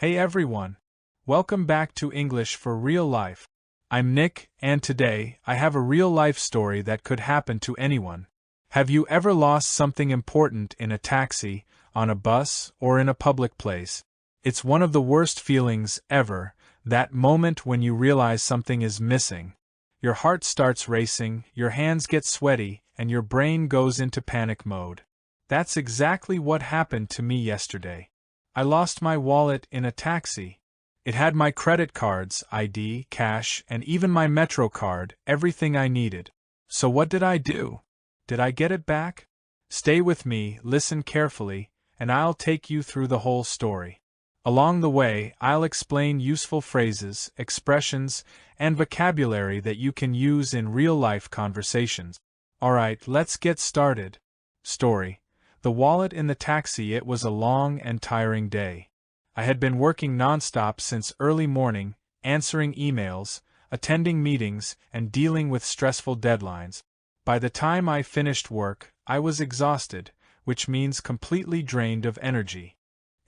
Hey everyone! Welcome back to English for Real Life. I'm Nick, and today, I have a real-life story that could happen to anyone. Have you ever lost something important in a taxi, on a bus, or in a public place? It's one of the worst feelings ever, that moment when you realize something is missing. Your heart starts racing, your hands get sweaty, and your brain goes into panic mode. That's exactly what happened to me yesterday. I lost my wallet in a taxi. It had my credit cards, ID, cash, and even my Metro card, everything I needed. So what did I do? Did I get it back? Stay with me, listen carefully, and I'll take you through the whole story. Along the way, I'll explain useful phrases, expressions, and vocabulary that you can use in real-life conversations. Alright, let's get started. Story. The wallet in the taxi. It was a long and tiring day. I had been working nonstop since early morning, answering emails, attending meetings, and dealing with stressful deadlines. By the time I finished work, I was exhausted, which means completely drained of energy.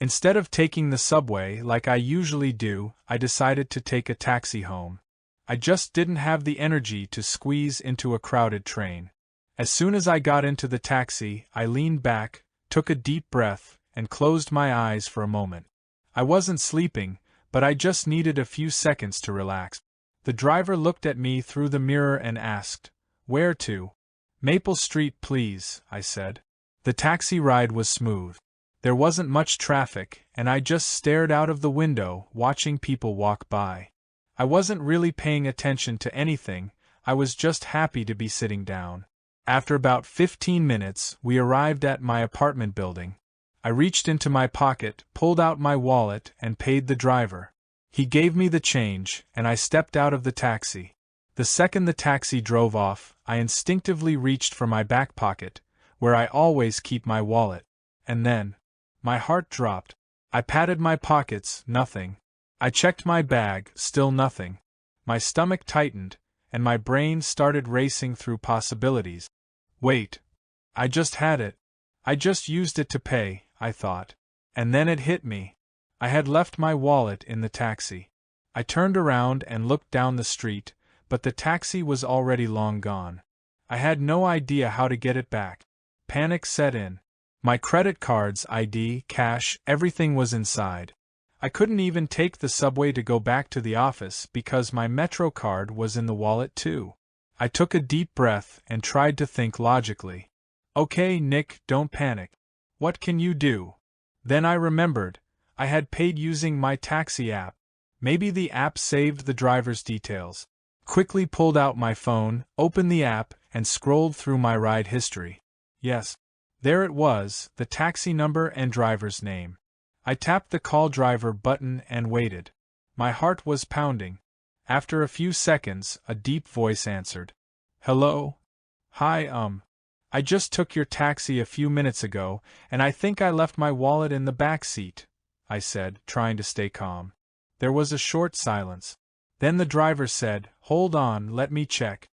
Instead of taking the subway like I usually do, I decided to take a taxi home. I just didn't have the energy to squeeze into a crowded train. As soon as I got into the taxi, I leaned back, took a deep breath, and closed my eyes for a moment. I wasn't sleeping, but I just needed a few seconds to relax. The driver looked at me through the mirror and asked, "Where to?" "Maple Street, please," I said. The taxi ride was smooth. There wasn't much traffic, and I just stared out of the window, watching people walk by. I wasn't really paying attention to anything, I was just happy to be sitting down. After about 15 minutes, we arrived at my apartment building. I reached into my pocket, pulled out my wallet, and paid the driver. He gave me the change, and I stepped out of the taxi. The second the taxi drove off, I instinctively reached for my back pocket, where I always keep my wallet. And then, my heart dropped. I patted my pockets, nothing. I checked my bag, still nothing. My stomach tightened, and my brain started racing through possibilities. Wait. I just had it. I just used it to pay, I thought. And then it hit me. I had left my wallet in the taxi. I turned around and looked down the street, but the taxi was already long gone. I had no idea how to get it back. Panic set in. My credit cards, ID, cash, everything was inside. I couldn't even take the subway to go back to the office because my Metro card was in the wallet too. I took a deep breath and tried to think logically. Okay, Nick, don't panic. What can you do? Then I remembered, I had paid using my taxi app. Maybe the app saved the driver's details. Quickly pulled out my phone, opened the app, and scrolled through my ride history. Yes. There it was, the taxi number and driver's name. I tapped the call driver button and waited. My heart was pounding. After a few seconds, a deep voice answered. "Hello? Hi, I just took your taxi a few minutes ago, and I think I left my wallet in the back seat," I said, trying to stay calm. There was a short silence. Then the driver said, "Hold on, let me check."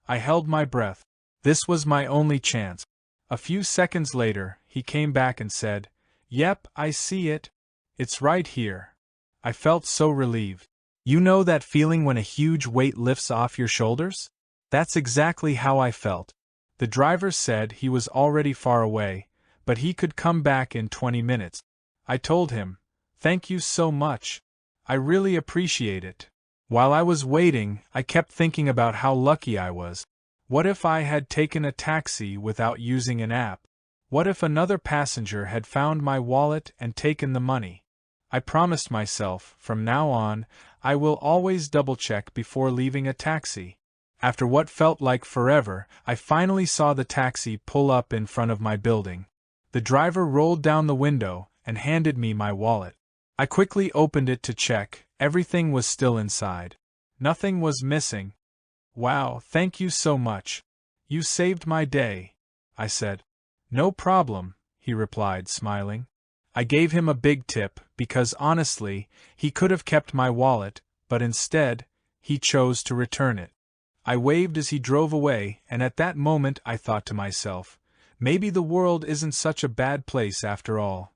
I held my breath. This was my only chance. A few seconds later, he came back and said, "Yep, I see it. It's right here." I felt so relieved. You know that feeling when a huge weight lifts off your shoulders? That's exactly how I felt. The driver said he was already far away, but he could come back in 20 minutes. I told him, "Thank you so much. I really appreciate it." While I was waiting, I kept thinking about how lucky I was. What if I had taken a taxi without using an app? What if another passenger had found my wallet and taken the money? I promised myself, from now on, I will always double-check before leaving a taxi. After what felt like forever, I finally saw the taxi pull up in front of my building. The driver rolled down the window and handed me my wallet. I quickly opened it to check, everything was still inside. Nothing was missing. "Wow, thank you so much. You saved my day," I said. "No problem," he replied, smiling. I gave him a big tip, because honestly, he could have kept my wallet, but instead, he chose to return it. I waved as he drove away, and at that moment I thought to myself, maybe the world isn't such a bad place after all.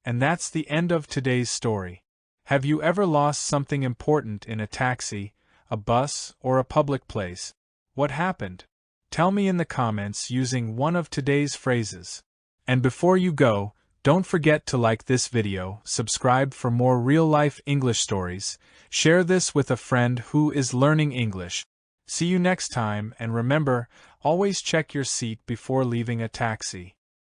And that's the end of today's story. Have you ever lost something important in a taxi, a bus, or a public place? What happened? Tell me in the comments using one of today's phrases. And before you go, don't forget to like this video, subscribe for more real-life English stories, share this with a friend who is learning English. See you next time, and remember, always check your seat before leaving a taxi.